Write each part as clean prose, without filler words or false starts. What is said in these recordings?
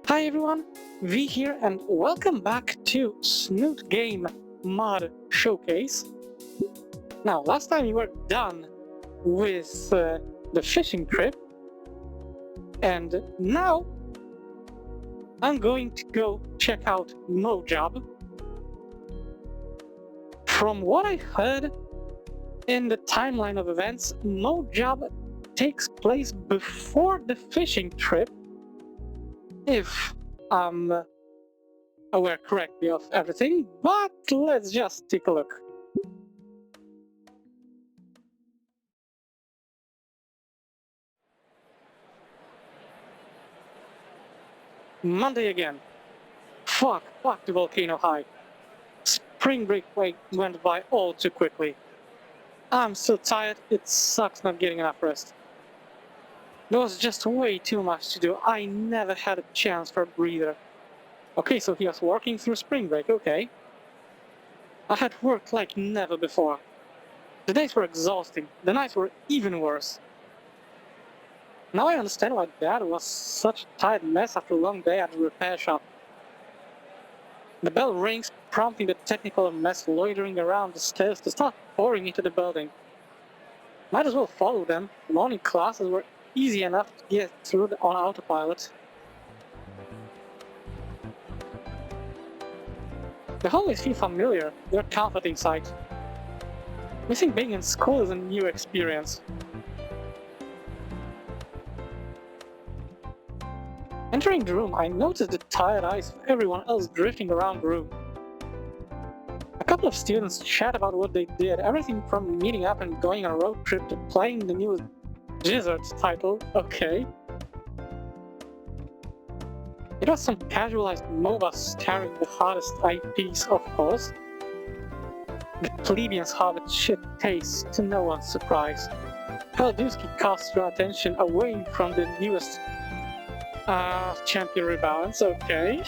Hi everyone, V here and welcome back to Snoot Game Mod Showcase. Now, last time we were done with the fishing trip, and now I'm going to go check out Moe Job. From what I heard in the timeline of events, Moe Job takes place before the fishing trip, if I'm aware correctly of everything, but let's just take a look. Monday again. Fuck the volcano high. Spring break went by all too quickly. I'm so tired, it sucks not getting enough rest. There was just way too much to do. I never had a chance for a breather. Okay, so he was working through spring break, okay. I had worked like never before. The days were exhausting, the nights were even worse. Now I understand why Dad was such a tired mess after a long day at the repair shop. The bell rings, prompting the technical mess loitering around the stairs to start pouring into the building. Might as well follow them. Morning classes were easy enough to get through on autopilot. The hallways feel familiar, they're a comforting sight. Missing being in school is a new experience. Entering the room, I noticed the tired eyes of everyone else drifting around the room. A couple of students chat about what they did, everything from meeting up and going on a road trip to playing the new Gizzard title, okay. It was some casualized MOBA starring the hottest IPs, of course. The plebeians harbored shit taste, to no one's surprise. Pelduski cast your attention away from the newest champion rebalance, okay.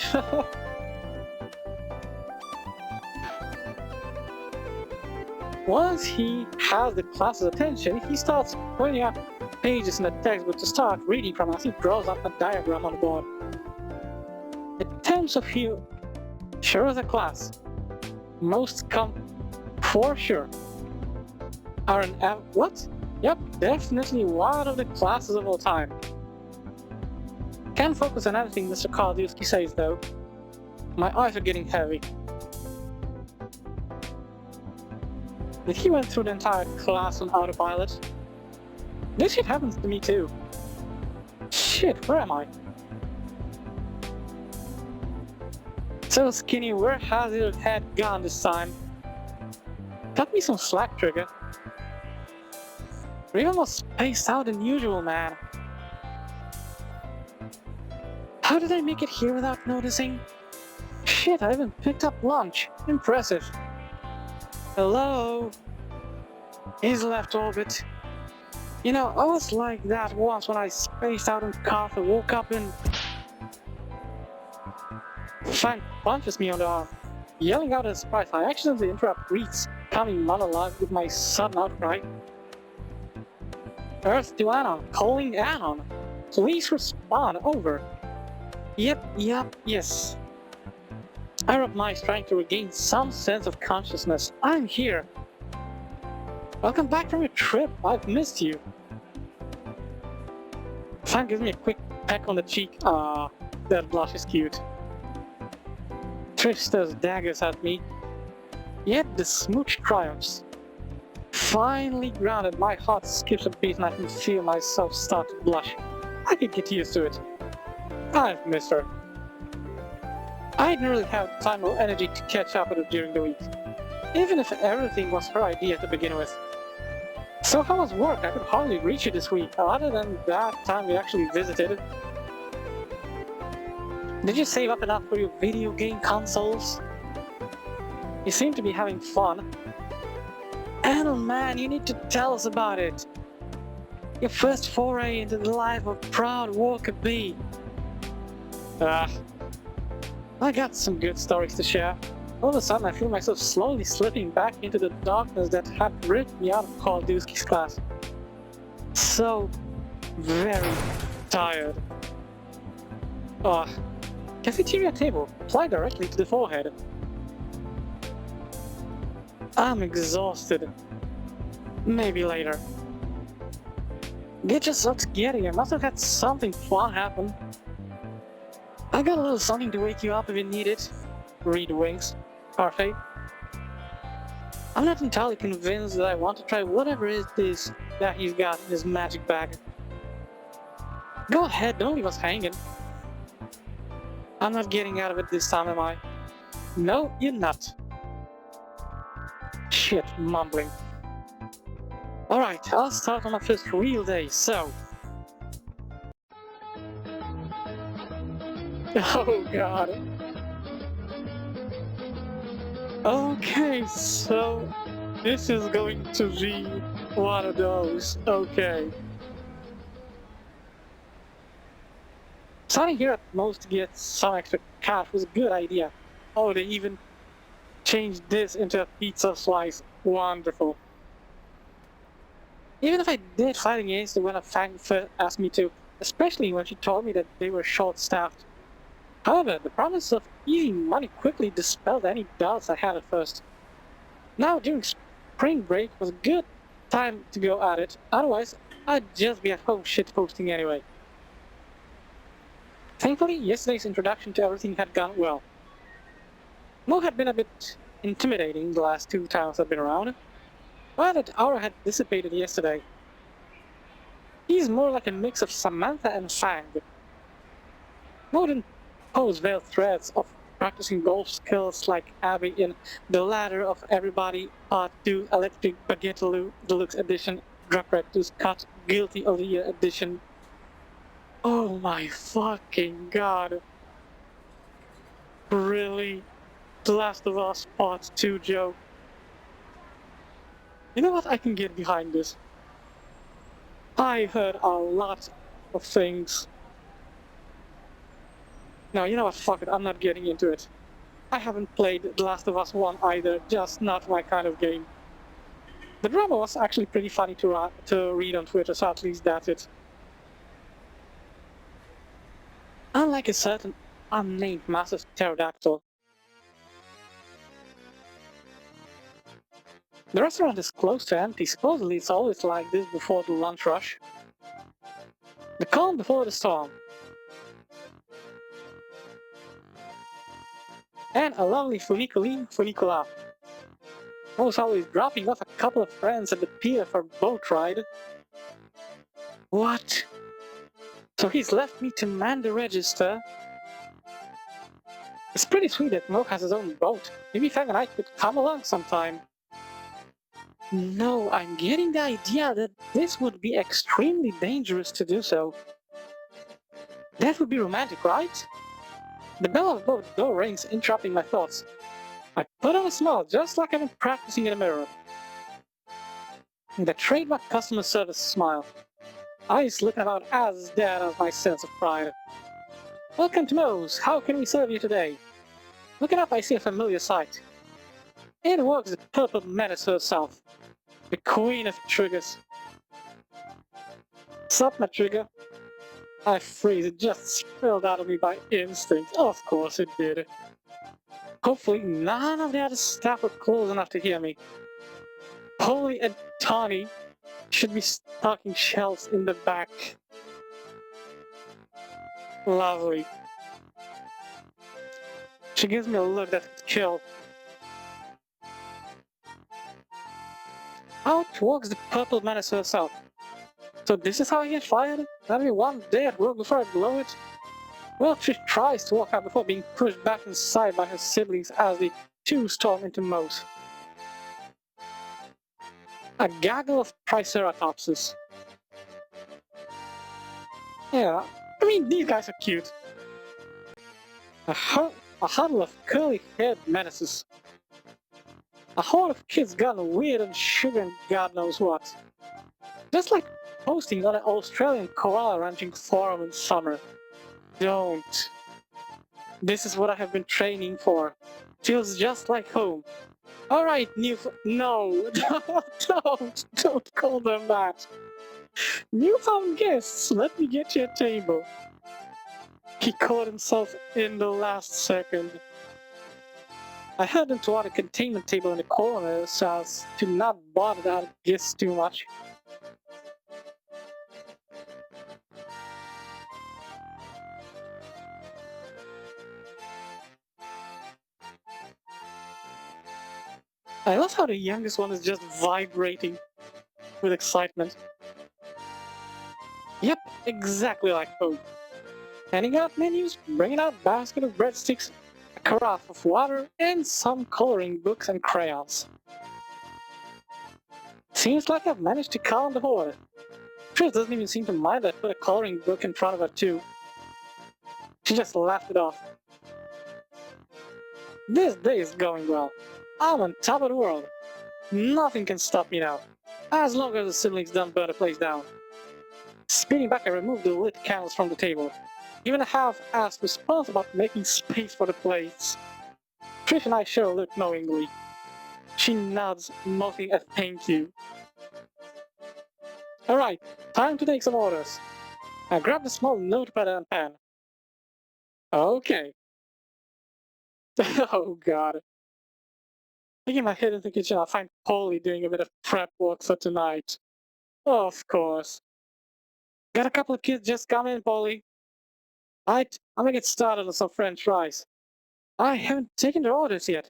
Once he has the class's attention, he starts pointing out pages in the textbook to start reading from as he draws up a diagram on the board. The terms of view, sure as a class. Most come for sure. Are an what? Yep, definitely one of the classes of all time. Can't focus on anything Mr. Kaldewski says though. My eyes are getting heavy. Did he went through the entire class on autopilot? This shit happens to me too. Shit, where am I? So Skinny, where has your head gone this time? Cut me some slack, Trigger. You're even more spaced out than usual, man. How did I make it here without noticing? Shit, I even picked up lunch. Impressive. Hello? He's left orbit. You know, I was like that once when I spaced out in cough and woke up in... Fang punches me on the arm. Yelling out in surprise, I accidentally interrupt Reed's coming monologue with my sudden outcry. Earth to Anon, calling Anon. Please respond, over. Yep, yes. I rub my eyes trying to regain some sense of consciousness. I'm here. Welcome back from your trip, I've missed you. Fang gives me a quick peck on the cheek. Ah, that blush is cute. Trish throws daggers at me. Yet the smooch triumphs. Finally grounded, my heart skips a beat and I can feel myself start to blush. I can get used to it. I've missed her. I didn't really have time or energy to catch up with her during the week, even if everything was her idea to begin with. So how was work? I could hardly reach you this week, other than that time we actually visited. Did you save up enough for your video game consoles? You seem to be having fun. Anon, man, you need to tell us about it. Your first foray into the life of proud worker bee. I got some good stories to share. All of a sudden I feel myself slowly slipping back into the darkness that had ripped me out of Kaldewski's class. So very tired. Cafeteria table, apply directly to the forehead. I'm exhausted. Maybe later. Get yourself together, you must have had something fun happen. I got a little something to wake you up if you need it. Read wings. Parfait. I'm not entirely convinced that I want to try whatever it is that he's got in his magic bag. Go ahead, don't leave us hanging. I'm not getting out of it this time, am I? No, you're not. Shit, mumbling. Alright, I'll start on my first real day, so... Oh god. Okay, so... This is going to be one of those. Okay. Starting here at most to get some extra cash was a good idea. Oh, they even changed this into a pizza slice. Wonderful. Even if I did fight against it when a Fang asked me to, especially when she told me that they were short-staffed. However, the promise of easy money quickly dispelled any doubts I had at first. Now, during spring break was a good time to go at it, otherwise I'd just be at home shitposting anyway. Thankfully, yesterday's introduction to everything had gone well. Moe had been a bit intimidating the last 2 times I've been around, but that aura had dissipated yesterday. He's more like a mix of Samantha and Fang. Moe didn't pose veiled threats of practicing golf skills like Abby in The Ladder of Everybody Part 2 Electric Baguette Deluxe Edition Drug Rectus Cut Guilty of the Year Edition. Oh my fucking god. Really? The Last of Us Part 2 joke. You know what? I can get behind this. I heard a lot of things. No, you know what? Fuck it. I'm not getting into it. I haven't played The Last of Us 1 either. Just not my kind of game. The drama was actually pretty funny to read on Twitter, so at least that's it. Unlike a certain unnamed massive pterodactyl. The restaurant is close to empty. Supposedly it's always like this before the lunch rush. The calm before the storm. And a lovely funicula. Moe's always dropping off a couple of friends at the pier for a boat ride. What? So he's left me to man the register? It's pretty sweet that Moe has his own boat. Maybe Fang and I could come along sometime. No, I'm getting the idea that this would be extremely dangerous to do so. That would be romantic, right? The bell of the boat door rings, interrupting my thoughts. I put on a smile, just like I've been practicing in the mirror. The trademark customer service smile. Eyes looking about as dead as my sense of pride. Welcome to Moe's. How can we serve you today? Looking up, I see a familiar sight. In walks the purple menace herself, the queen of triggers. Sup, my trigger? I freeze, it just spilled out of me by instinct. Of course it did. Hopefully none of the other staff were close enough to hear me. Polly and Tawny should be stocking shelves in the back. Lovely. She gives me a look that could kill. Out walks the purple menace herself. So this is how I get fired? Let me one day at work before I blow it? Well, she tries to walk out before being pushed back inside by her siblings as the two storm into Moe's. A gaggle of triceratopses. Yeah, I mean, these guys are cute. A huddle of curly-haired menaces. A horde of kids gone weird and sugar and God knows what. Just like posting on an Australian koala ranching forum in summer. Don't. This is what I have been training for. Feels just like home. Alright, no, don't call them that. Newfound guests, let me get you a table. He caught himself in the last second. I heard him toward a containment table in the corner so as to not bother that gifts too much. I love how the youngest one is just vibrating with excitement. Yep, exactly like home. Handing out menus, bringing out a basket of breadsticks, a carafe of water, and some coloring books and crayons. Seems like I've managed to calm the horde. Trish doesn't even seem to mind that I put a coloring book in front of her too. She just laughed it off. This day is going well. I'm on top of the world. Nothing can stop me now. As long as the siblings don't burn the place down. Speeding back, I removed the lit candles from the table. Given a half-assed response about making space for the plates. Trish and I share a look knowingly. She nods, mouthing a thank you. Alright, time to take some orders. I grabbed a small notepad and pen. Okay. Oh god. Taking my head into the kitchen, I'll find Polly doing a bit of prep work for tonight. Of course. Got a couple of kids just come in, Polly. Alright, I'm gonna get started on some french fries. I haven't taken their orders yet.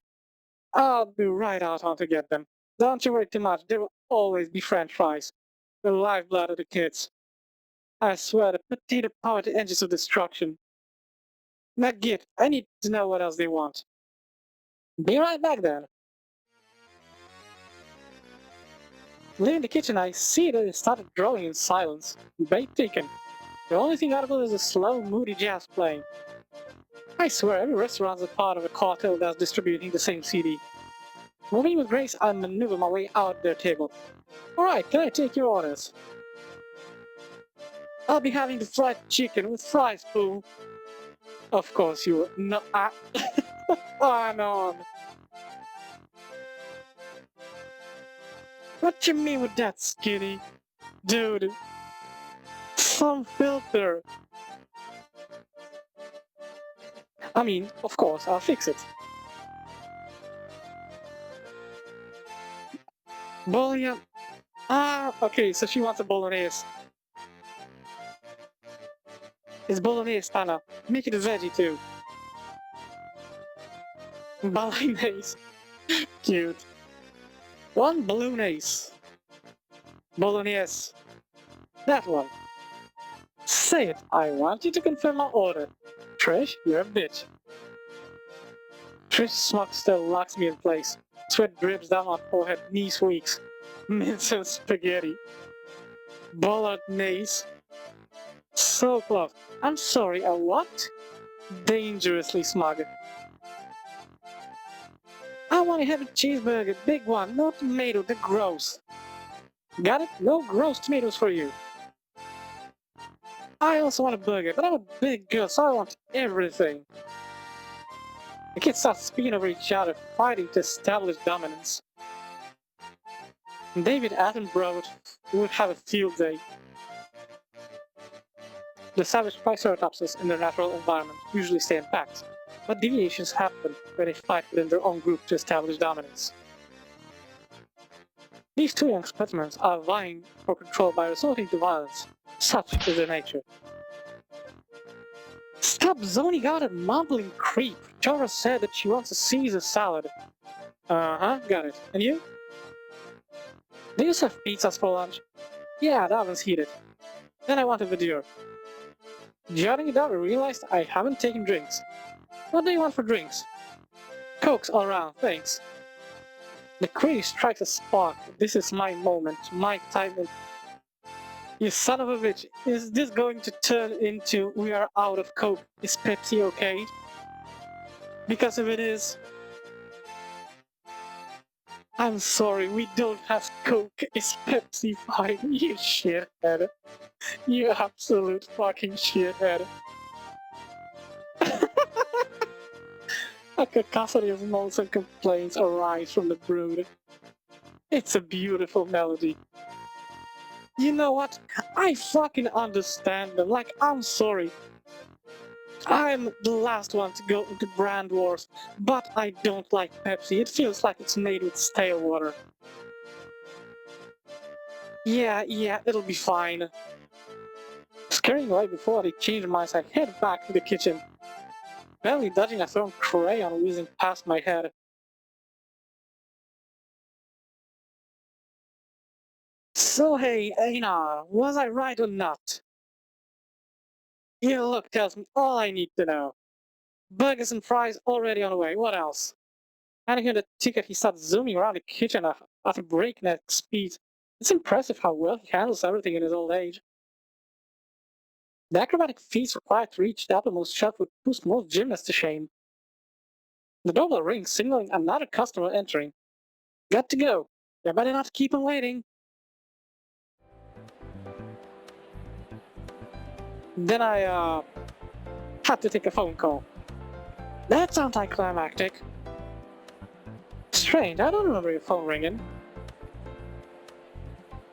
I'll be right out on to get them. Don't you worry too much, there will always be french fries. The lifeblood of the kids. I swear, the potato-powered engines of destruction. Now get, I need to know what else they want. Be right back then. Leaving the kitchen, I see that it started growing in silence. Bait taken. The only thing audible is a slow, moody jazz playing. I swear, every restaurant is a part of a cartel that's distributing the same CD. Moving with grace, I maneuver my way out their table. Alright, can I take your orders? I'll be having the fried chicken with fries, boo. Of course you would. No, on on. What you mean with that, skinny? Dude. Some filter. I mean, of course, I'll fix it. Bolognese. Ah, okay, so she wants a bolognese. It's bolognese, Anna. Make it a veggie too. Bolognese. Cute. One bolognese. Bolognese. That one. Say it. I want you to confirm my order. Trish, you're a bitch. Trish's smug still locks me in place. Sweat drips down my forehead, knees weaks. Mince and spaghetti. Bolognese. So close. I'm sorry, a what? Dangerously smug. I want to have a cheeseburger, big one, no tomato, they're gross. Got it? No gross tomatoes for you. I also want a burger, but I'm a big girl, so I want everything. The kids start speaking over each other, fighting to establish dominance. David Attenborough would have a field day. The savage Triceratopses in their natural environment usually stay intact, but deviations happen when they fight within their own group to establish dominance. These two young specimens are vying for control by resorting to violence. Such is their nature. Stop zoning out and mumbling, creep! Chora said that she wants a Caesar salad. Uh-huh, got it. And you? Do you serve pizzas for lunch? Yeah, that one's heated. Then I want a Vidure. Jotting it down, I realized I haven't taken drinks. What do you want for drinks? Cokes all around, thanks. The query strikes a spark. This is my moment, my time. You son of a bitch, is this going to turn into we are out of Coke? Is Pepsi okay? Because if it is, I'm sorry, we don't have Coke. Is Pepsi fine? You shithead. You absolute fucking shithead. A cacophony of moans and complaints arise from the brood. It's a beautiful melody. You know what? I fucking understand them. Like, I'm sorry. I'm the last one to go into brand wars, but I don't like Pepsi. It feels like it's made with stale water. Yeah, it'll be fine. Scurrying away before they change minds, I head back to the kitchen, barely dodging a thrown crayon whizzing past my head. So hey, Aina, was I right or not? Your look tells me all I need to know. Burgers and fries already on the way, what else? Handing him the ticket, he starts zooming around the kitchen at a breakneck speed. It's impressive how well he handles everything in his old age. The acrobatic feats required to reach the uppermost shelf would put most gymnasts to shame. The doorbell rings, signaling another customer entering. Got to go. You better not keep him waiting. Then I had to take a phone call. That's anticlimactic. Strange, I don't remember your phone ringing.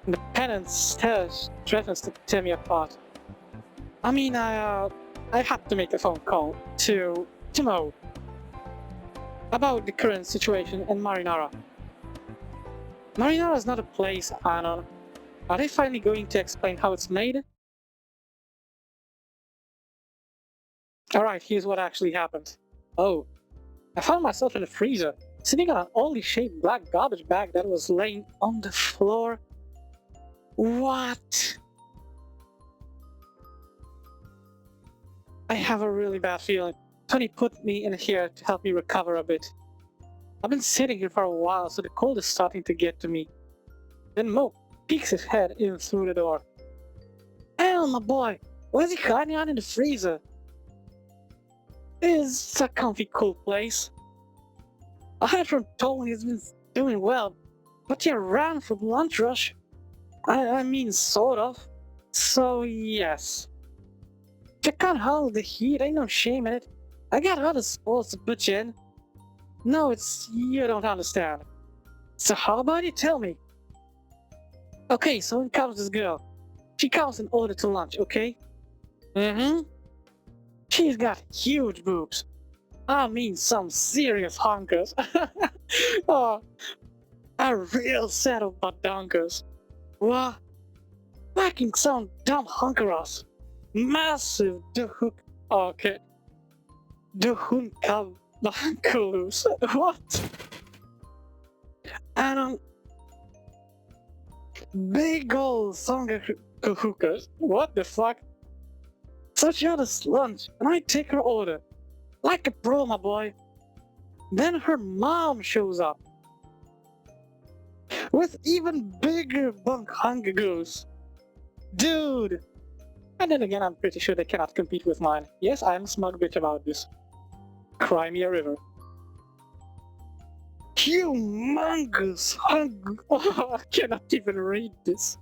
The penance stares threatens to tear me apart. I mean, I had to make a phone call to Moe about the current situation in Marinara. Marinara is not a place, Anon. Are they finally going to explain how it's made? Alright, here's what actually happened. Oh, I found myself in the freezer, sitting on an oddly shaped black garbage bag that was laying on the floor. What? I have a really bad feeling. Tony put me in here to help me recover a bit. I've been sitting here for a while, so the cold is starting to get to me. Then Moe peeks his head in through the door. Hell, my boy, where's he hiding out in the freezer? It's a comfy, cool place. I heard from Tony he's been doing well, but he ran from lunch rush. I mean, sort of. So, yes. If you can't handle the heat, ain't no shame in it. I got other sports to put you in. No, it's you don't understand. So how about you tell me? Okay, so in comes this girl. She comes in order to lunch, okay? Mm-hmm. She's got huge boobs. I mean some serious hunkers. Oh, a real set of badonkers. What? Fucking some dumb hunkeros. Massive hook. Okay. The hunkalus. What? And big ol' hookers. What the fuck? So she orders lunch, and I take her order. Like a pro, my boy. Then her mom shows up. With even bigger bunk hunkagoos. Dude! And then again, I'm pretty sure they cannot compete with mine. Yes, I'm a smug bitch about this. Cry me a river. Humongous Oh, I cannot even read this.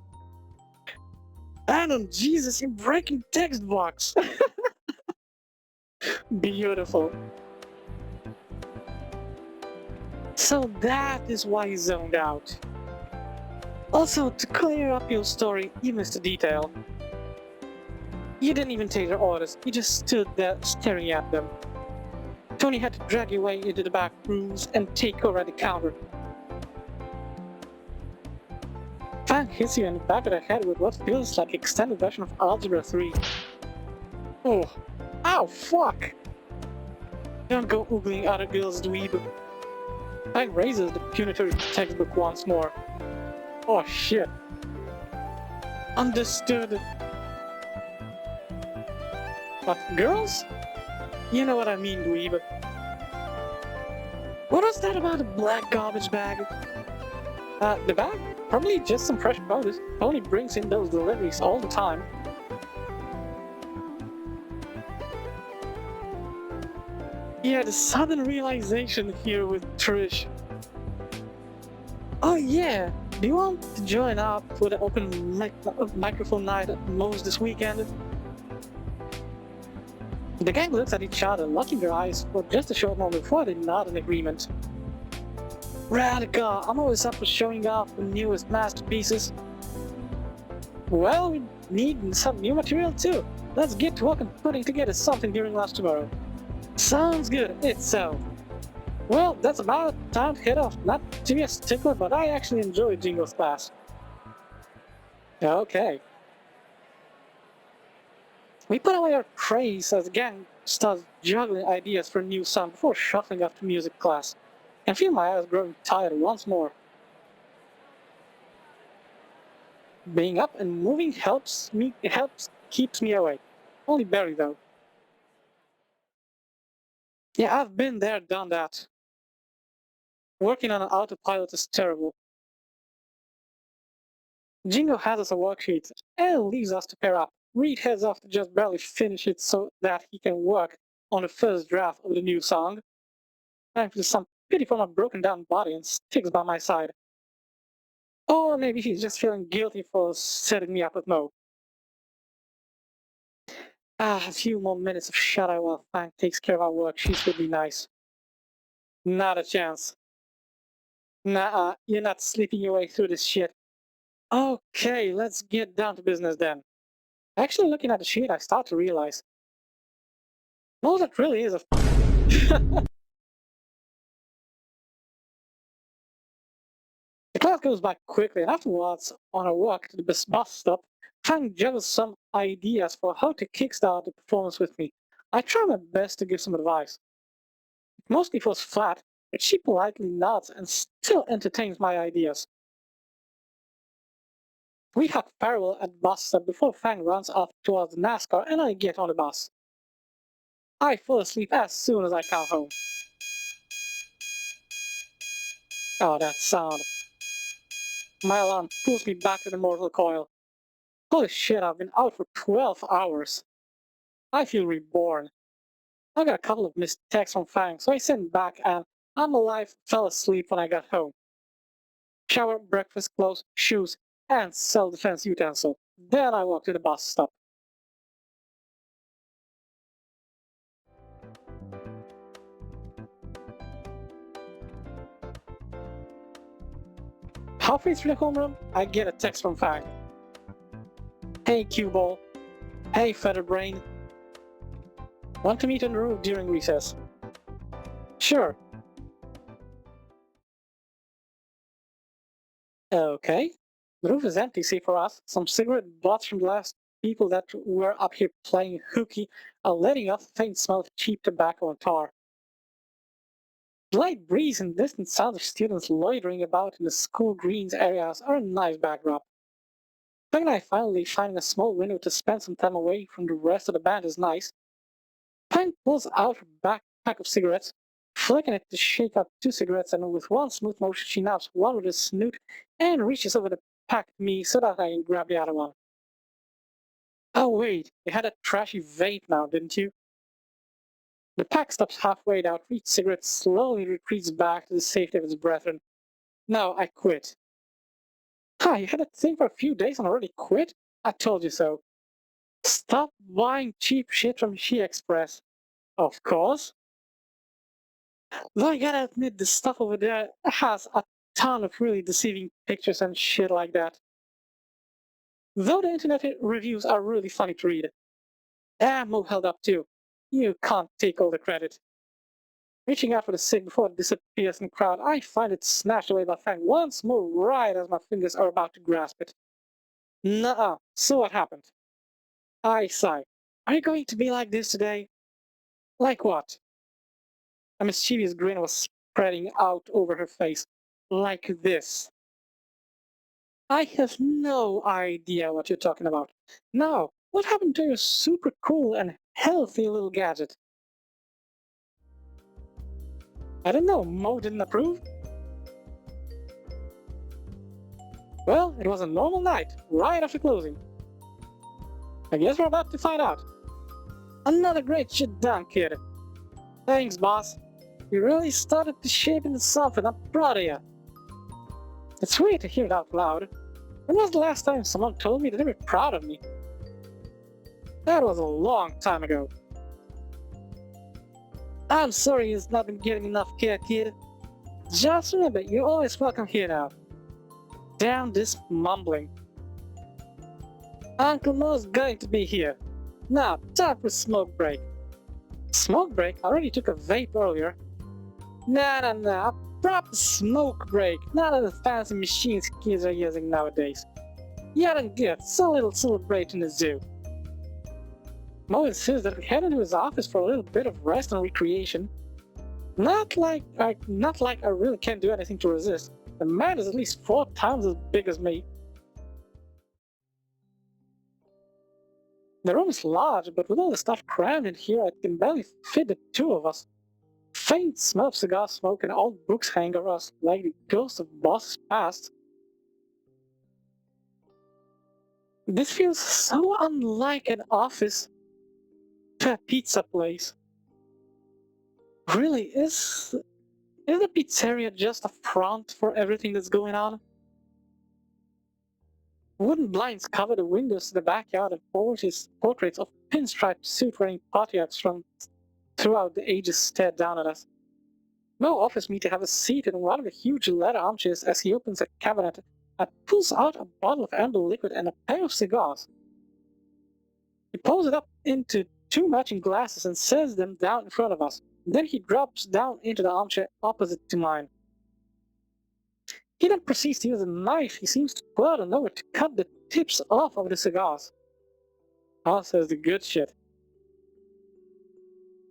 Anon, Jesus, you're breaking text box. Beautiful. So that is why you zoned out. Also, to clear up your story, you missed a detail. You didn't even take their orders, you just stood there staring at them. Tony had to drag you away into the back rooms and take over at the counter. Fang hits you in the back of the head with what feels like extended version of Algebra 3. Oh, ow, fuck! Don't go oogling other girls, dweeb. Fang raises the punitory textbook once more. Oh shit. Understood. But girls? You know what I mean, dweeb. What was that about a black garbage bag? The bag? Probably just some fresh produce. Tony brings in those deliveries all the time. Yeah, the sudden realization here with Trish. Oh yeah, do you want to join up for the open microphone night at Moe's this weekend? The gang looks at each other, locking their eyes for just a short moment before they nod in agreement. Radical, I'm always up for showing off the newest masterpieces. Well, we need some new material too. let's get to work on putting together something during lunch tomorrow. Sounds good itself. Well, that's about time to head off. Not to be a stickler, but I actually enjoyed Jingo's class. Okay. We put away our trays as the gang starts juggling ideas for a new song before shuffling off to music class, and feel my eyes growing tired once more. Being up and moving keeps me awake. Only barely though. Yeah, I've been there, done that. Working on an autopilot is terrible. Jingo has us a worksheet and leaves us to pair up. Reed heads off to just barely finish it so that he can work on the first draft of the new song. I feel some pity for my broken down body and sticks by my side. Or maybe he's just feeling guilty for setting me up with Moe. A few more minutes of shut-eye while Fang takes care of our worksheets would be nice. Not a chance. Nah, you're not sleeping your way through this shit. Okay, let's get down to business then. Actually, looking at the sheet, I start to realize. No, that really is a. The class goes by quickly, and afterwards, on our walk to the bus stop, Fang juggles some ideas for how to kickstart the performance with me. I try my best to give some advice. It mostly falls flat, but she politely nods and still entertains my ideas. We hug parallel at the bus stop before Fang runs off towards the NASCAR and I get on the bus. I fall asleep as soon as I come home. Oh, that sound. My alarm pulls me back to the mortal coil. Holy shit, I've been out for 12 hours. I feel reborn. I got a couple of missed texts from Fang, so I sent back and I'm alive, fell asleep when I got home. Shower, breakfast, clothes, shoes, and self-defense utensil. Then I walk to the bus stop. Halfway through the homeroom, I get a text from Fang. Hey, Q-Ball. Hey, Featherbrain. Want to meet on the roof during recess? Sure. Okay. The roof is empty, save for us. Some cigarette butts from the last people that were up here playing hooky are letting off a faint smell of cheap tobacco and tar. The light breeze and distant sounds of students loitering about in the school greens areas are a nice backdrop. Fang and I finally finding a small window to spend some time away from the rest of the band is nice. Fang pulls out her backpack of cigarettes, flicking it to shake out 2 cigarettes, and with one smooth motion she naps one with a snoot and reaches over the pack to me so that I can grab the other one. Oh wait, you had a trashy vape now, didn't you? The pack stops halfway down, each cigarette slowly retreats back to the safety of its brethren. No, I quit. Ha, you had that thing for a few days and already quit? I told you so. Stop buying cheap shit from She Express. Of course. Though I gotta admit, the stuff over there has a ton of really deceiving pictures and shit like that. Though the internet reviews are really funny to read. Moe held up too. You can't take all the credit. Reaching out for the cig before it disappears in the crowd, I find it snatched away by Fang once more right as my fingers are about to grasp it. Nuh-uh. So what happened? I sigh. Are you going to be like this today? Like what? A mischievous grin was spreading out over her face. Like this. I have no idea what you're talking about. Now, what happened to your super cool and healthy little gadget? I don't know, Moe didn't approve? Well, it was a normal night, right after closing. I guess we're about to find out. Another great shit done, kid. Thanks, boss. You really started to shape into something. I'm proud of you. It's weird to hear it out loud. When was the last time someone told me that they were proud of me? That was a long time ago. I'm sorry he's not been getting enough care, kid. Just remember, you're always welcome here now. Damn this mumbling. Uncle Moe's going to be here. Now, time for smoke break. Smoke break? I already took a vape earlier. Nah. A proper smoke break. None of the fancy machines kids are using nowadays. Yeah, then good. So little celebrate in the zoo. Moe insists that we head into his office for a little bit of rest and recreation. Not like I really can't do anything to resist. The man is at least 4 times as big as me. The room is large, but with all the stuff crammed in here, it can barely fit the two of us. Faint smell of cigar smoke and old books hang over us like the ghosts of bosses past. This feels so unlike an office to a pizza place. Really, is the pizzeria just a front for everything that's going on? Wooden blinds cover the windows to the backyard and portraits of pinstripe suit-wearing patriarchs from throughout the ages stare down at us. Moe offers me to have a seat in one of the huge leather armchairs as he opens a cabinet and pulls out a bottle of amber liquid and a pair of cigars. He pulls it up into 2 matching glasses and sets them down in front of us. Then he drops down into the armchair opposite to mine. He then proceeds to use a knife he seems to pull out of nowhere to cut the tips off of the cigars. Says the good shit.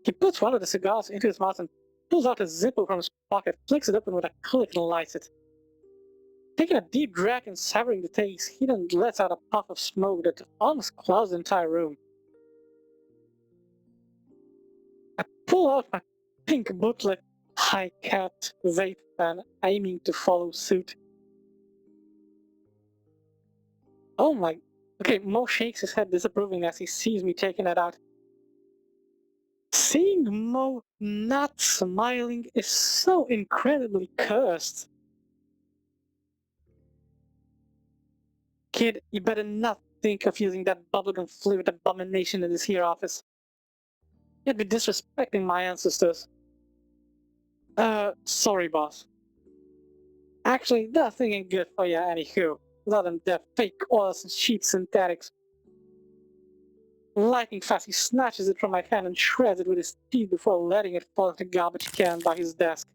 He puts one of the cigars into his mouth and pulls out a zipper from his pocket, flicks it open with a click and lights it. Taking a deep drag and savoring the taste, he then lets out a puff of smoke that almost clouds the entire room. I pull out my pink booklet high cat vape pen, aiming to follow suit. Oh my... Okay, Moe shakes his head disapproving as he sees me taking it out. Seeing Moe not smiling is so incredibly cursed. Kid, you better not think of using that bubblegum flavored abomination in this here office. You'd be disrespecting my ancestors. Sorry, boss. Actually, that thing ain't good for you anywho, other than that fake oils and cheap synthetics. Lightning fast, he snatches it from my hand and shreds it with his teeth before letting it fall into the garbage can by his desk.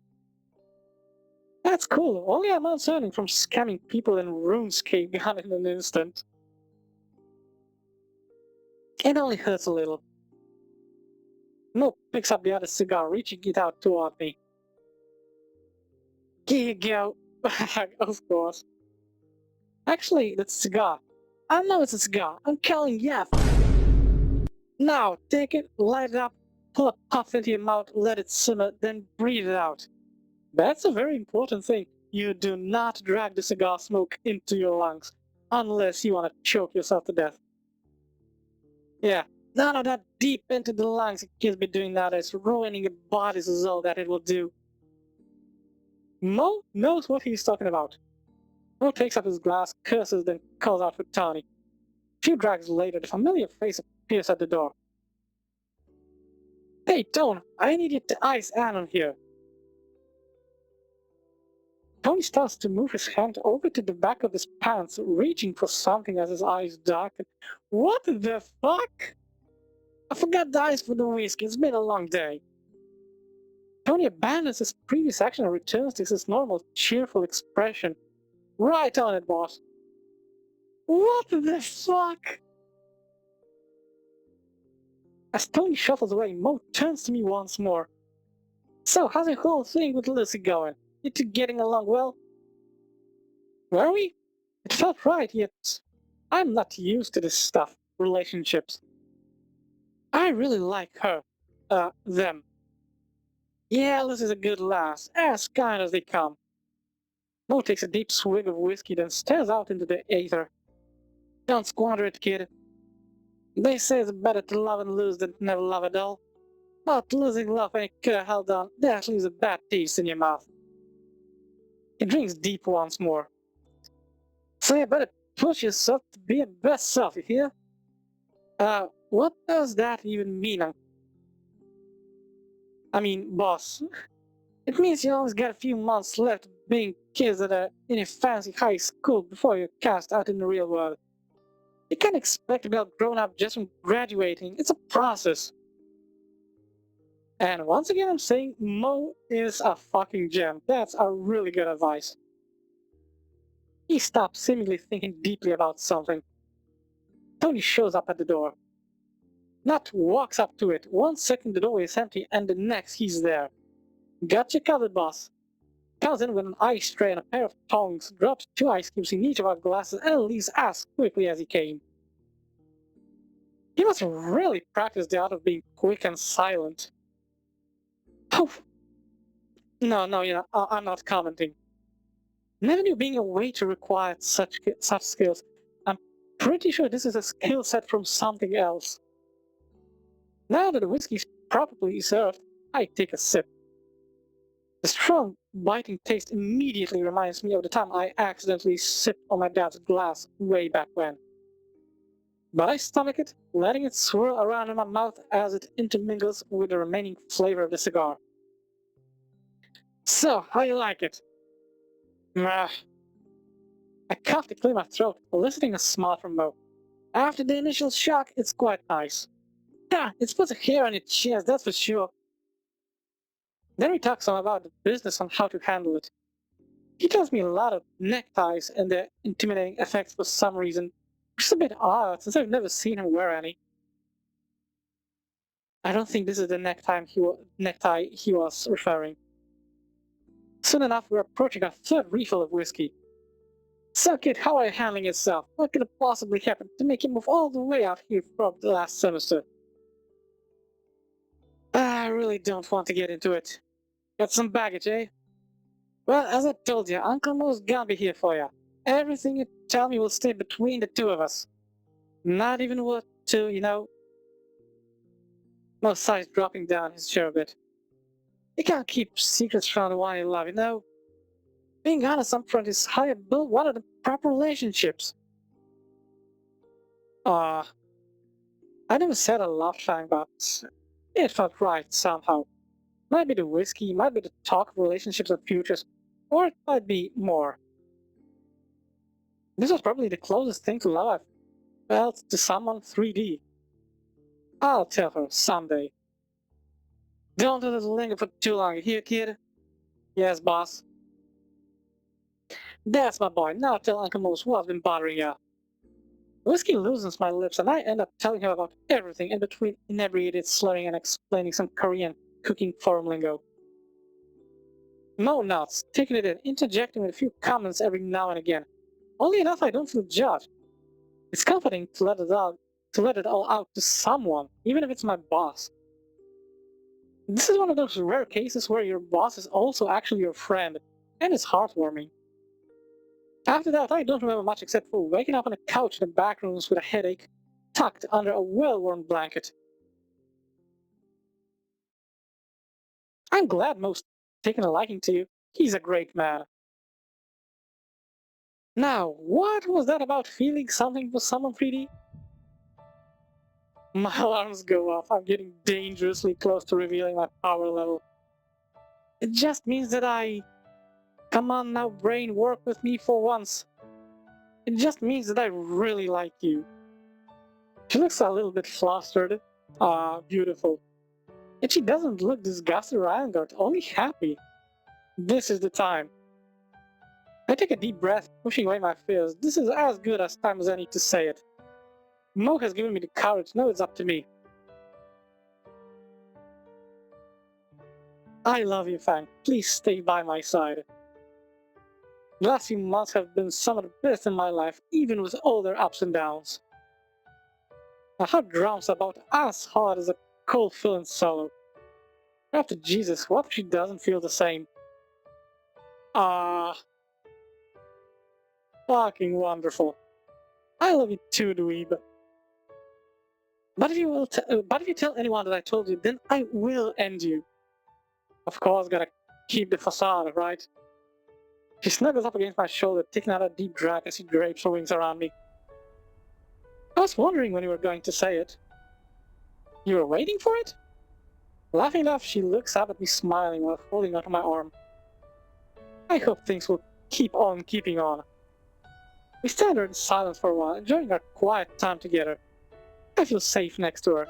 That's cool, only a month's earning from scamming people in RuneScape gone in an instant. It only hurts a little. Moe picks up the other cigar, reaching it out toward me. Here you go. Of course. Actually, that's a cigar. I know it's a cigar. I'm calling Yaf. Now, take it, light it up, pull a puff into your mouth, let it simmer, then breathe it out. That's a very important thing. You do not drag the cigar smoke into your lungs, unless you want to choke yourself to death. Yeah, none of that deep into the lungs kids be doing nowadays. Ruining your bodies is all that it will do. Moe knows what he's talking about. Moe takes up his glass, curses, then calls out for Tony. A few drags later, the familiar face appears at the door. Hey, Tone, I need you to ice Anon here. Tony starts to move his hand over to the back of his pants, reaching for something as his eyes darken. What the fuck? I forgot the ice for the whiskey, it's been a long day. Tony abandons his previous action and returns to his normal, cheerful expression. Right on it, boss. What the fuck? As Tony shuffles away, Moe turns to me once more. So, how's the whole thing with Lucy going? You two getting along well? Were we? It felt right, yet I'm not used to this stuff, relationships. I really like her. Them. Yeah, Lucy's a good lass, as kind as they come. Moe takes a deep swig of whiskey, then stares out into the aether. Don't squander it, kid. They say it's better to love and lose than to never love at all. But losing love ain't held on, that leaves a bad taste in your mouth. He drinks deep once more. So you better push yourself to be your best self, you hear? What does that even mean? I mean, boss. It means you always got a few months left being kids that are in a fancy high school before you're cast out in the real world. You can't expect to be all grown up just from graduating. It's a process. And once again, I'm saying Moe is a fucking gem. That's a really good advice. He stops seemingly thinking deeply about something. Tony shows up at the door. Nat walks up to it. 1 second the doorway is empty, and the next he's there. Gotcha covered, boss. Comes in with an ice tray and a pair of tongs, drops 2 ice cubes in each of our glasses, and leaves as quickly as he came. He must really practice the art of being quick and silent. Oh, no, I'm not commenting. Never knew being a waiter required such skills. I'm pretty sure this is a skill set from something else. Now that the whiskey's properly served, I take a sip. The strong, biting taste immediately reminds me of the time I accidentally sipped on my dad's glass way back when. But I stomach it, letting it swirl around in my mouth as it intermingles with the remaining flavor of the cigar. So, how you like it? I coughed to clear my throat, eliciting a smile from Moe. After the initial shock, it's quite nice. Yeah, it puts a hair on your chest, that's for sure. Then we talk some about the business on how to handle it. He tells me a lot of neckties and their intimidating effects for some reason, which is a bit odd since I've never seen him wear any. I don't think this is the necktie he was referring. Soon enough, we're approaching our 3rd refill of whiskey. So, kid, how are you handling yourself? What could have possibly happened to make you move all the way out here from the last semester? I really don't want to get into it. Got some baggage, eh? Well, as I told you, Uncle Moe's gonna be here for you. Everything you tell me will stay between the two of us. Not even worth to, Moe sighs, dropping down his chair a bit. You can't keep secrets from the one you love, Being honest up front is how you build one of the proper relationships. I never said I loved Fang, but it felt right somehow. Might be the whiskey, might be the talk of relationships and futures, or it might be more. This was probably the closest thing to love I've felt to someone 3D. I'll tell her someday. Don't let it linger for too long, you hear, kid? Yes, boss. That's my boy. Now tell Uncle Moe what's been bothering you. Whiskey loosens my lips, and I end up telling him about everything in between inebriated slurring and explaining some Korean cooking forum lingo. Moe nods, taking it in, interjecting with a few comments every now and again. Only enough I don't feel judged. It's comforting to let it all out to someone, even if it's my boss. This is one of those rare cases where your boss is also actually your friend, and it's heartwarming. After that, I don't remember much except for waking up on a couch in the back rooms with a headache, tucked under a well-worn blanket. I'm glad Moe's taken a liking to you. He's a great man. Now, what was that about feeling something for someone 3D? My alarms go off. I'm getting dangerously close to revealing my power level. It just means that Come on now, brain, work with me for once. It just means that I really like you. She looks a little bit flustered. Beautiful. Yet she doesn't look disgusted or angered, only happy. This is the time. I take a deep breath, pushing away my fears. This is as good a time as any to say it. Moe has given me the courage, now it's up to me. I love you, Fang. Please stay by my side. The last few months have been some of the best in my life, even with all their ups and downs. My heart drums about as hard as a cold filling solo. After Jesus, what if she doesn't feel the same? Fucking wonderful. I love you too, dweeb. But if you tell anyone that I told you, then I will end you. Of course, gotta keep the facade, right? She snuggles up against my shoulder, taking out a deep drag as she drapes her wings around me. I was wondering when you were going to say it. You were waiting for it? Laughing enough, she looks up at me smiling while holding onto my arm. I hope things will keep on keeping on. We stand there in silence for a while, enjoying our quiet time together. I feel safe next to her.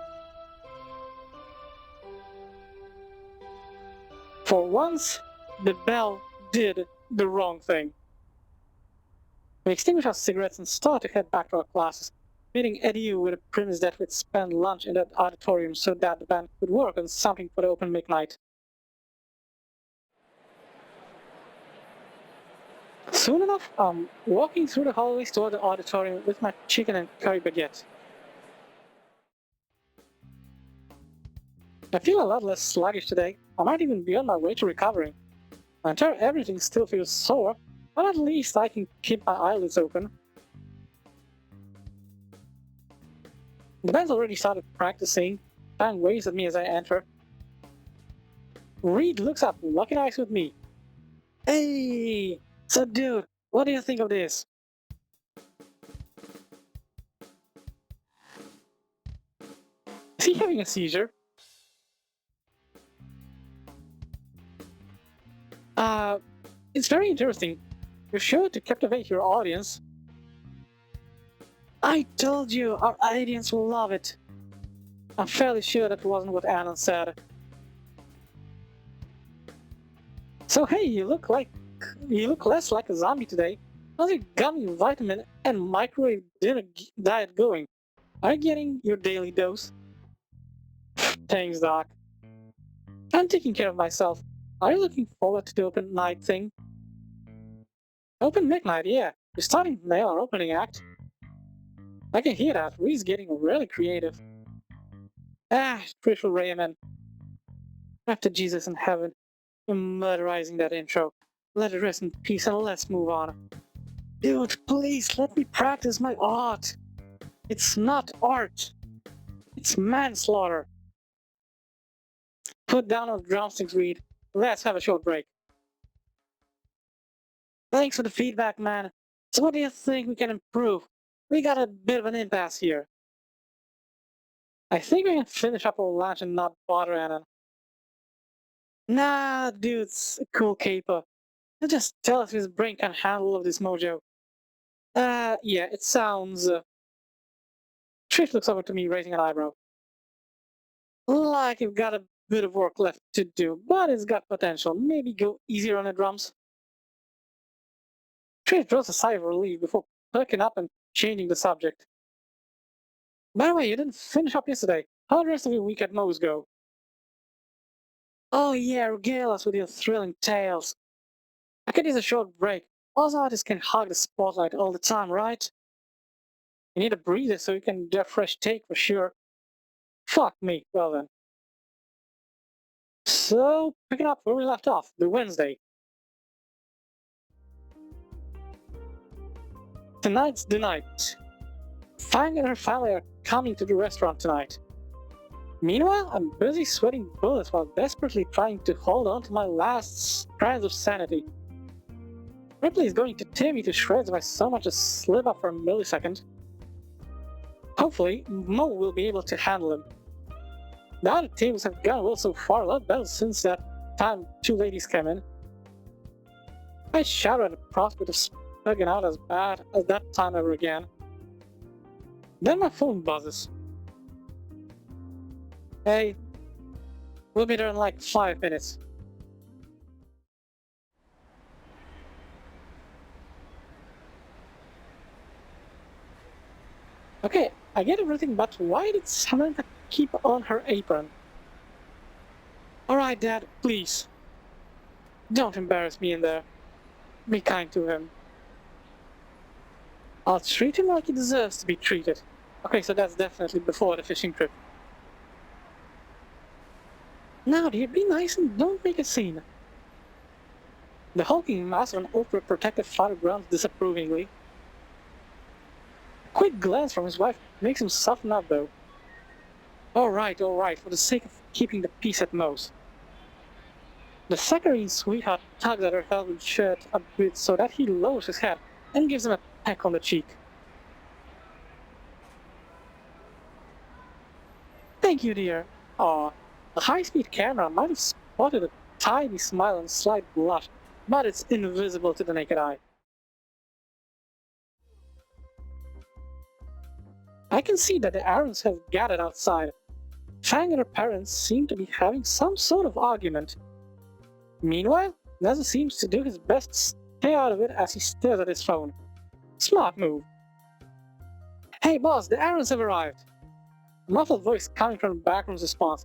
For once, the bell did the wrong thing. We extinguished our cigarettes and started to head back to our classes, meeting Eddie with a premise that we'd spend lunch in that auditorium so that the band could work on something for the open mic night. Soon enough, I'm walking through the hallways toward the auditorium with my chicken and curry baguette. I feel a lot less sluggish today. I might even be on my way to recovering. My entire everything still feels sore, but at least I can keep my eyelids open. The band's already started practicing. Fang waves at me as I enter. Reed looks up, locking eyes with me. Hey! So dude, what do you think of this? Is he having a seizure? It's very interesting. You're sure to captivate your audience. I told you, our audience will love it. I'm fairly sure that wasn't what Alan said. So hey, you look less like a zombie today. How's your gummy vitamin and microwave dinner diet going? Are you getting your daily dose? Thanks, Doc. I'm taking care of myself. Are you looking forward to the open night thing? Open midnight, yeah. We're starting to nail our opening act. I can hear that. Reed's getting really creative. Spiritual Rayman. After Jesus in heaven, you're murderizing that intro. Let it rest in peace and let's move on. Dude, please let me practice my art. It's not art. It's manslaughter. Put down those drumsticks, Reed. Let's have a short break. Thanks for the feedback, man. So what do you think we can improve? We got a bit of an impasse here. I think we can finish up our lunch and not bother Annan. Nah, dude's a cool caper. He'll just tell us his brain can handle all of this mojo. Yeah, it sounds... Trish looks over to me, raising an eyebrow. Like you've got a bit of work left to do, but it's got potential. Maybe go easier on the drums. Trish draws a sigh of relief before perking up and changing the subject. By the way, you didn't finish up yesterday. How did the rest of your week at Moe's go? Oh yeah, regale us with your thrilling tales. I could use a short break. Us artists can hog the spotlight all the time, right? You need a breather so you can do a fresh take for sure. Fuck me, well then. So, picking up where we left off, the Wednesday. Tonight's the night. Fang and her family are coming to the restaurant tonight. Meanwhile, I'm busy sweating bullets while desperately trying to hold on to my last strands of sanity. Ripley is going to tear me to shreds if I so much as slip up for a millisecond. Hopefully, Moe will be able to handle him. The other teams have gone well so far, a lot better since that time two ladies came in. I shudder at the prospect of spugging out as bad as that time ever again. Then my phone buzzes. Hey, we'll be there in like 5 minutes. Okay, I get everything, but why did Samantha keep on her apron? Alright, Dad, please. Don't embarrass me in there. Be kind to him. I'll treat him like he deserves to be treated. Okay, so that's definitely before the fishing trip. Now, dear, be nice and don't make a scene. The hulking mass of an ultra-protective father grunts disapprovingly. A quick glance from his wife makes him soften up, though. Alright, for the sake of keeping the peace at Moe's. The saccharine sweetheart tugs at her velvet shirt a bit so that he lowers his head and gives him a peck on the cheek. Thank you, dear. Aw, a high-speed camera might have spotted a tiny smile and slight blush, but it's invisible to the naked eye. I can see that the Arons have gathered outside. Fang and her parents seem to be having some sort of argument. Meanwhile, Nezza seems to do his best to stay out of it as he stares at his phone. Smart move. Hey boss, the Arons have arrived. A muffled voice coming from the backroom's response.